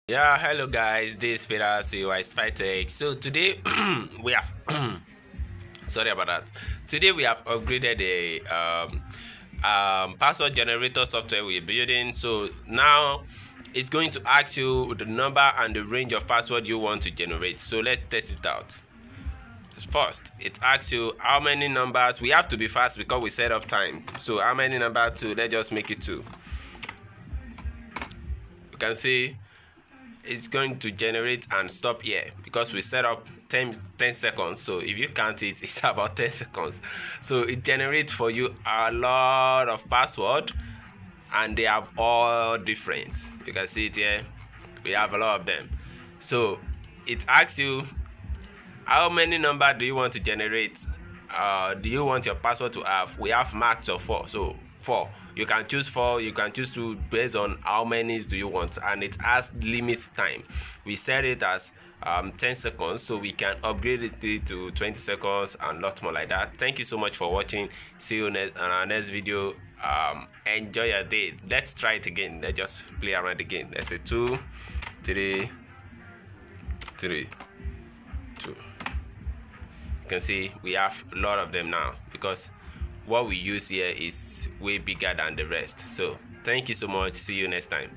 Yeah, hello guys, this is Peter CY Spytech. So today we have sorry about that. Today we have upgraded the password generator software we're building. So now it's going to ask you the number and the range of password you want to generate. So let's test it out. First, it asks you how many numbers. We have to be fast because we set up time. So how many number two? Let's just make it two. You can see it's going to generate and stop here because we set up 10 seconds. So if you count it, it's about 10 seconds. So it generates for you a lot of password and they are all different. You can see it here. We have a lot of them. So it asks you how many number do you want to generate. Do you want your password to have? We have max of 4. So 4. You can choose 4, you can choose 2 based on how many do you want, and it has limit time. We set it as 10 seconds, so we can upgrade it to 20 seconds and lot more like that. Thank you so much for watching. See you in our next video. Enjoy your day. Let's try it again. Let's just play around again. Let's say 2 3 3 2. You can see we have a lot of them now because what we use here is way bigger than the rest. So thank you so much. See you next time.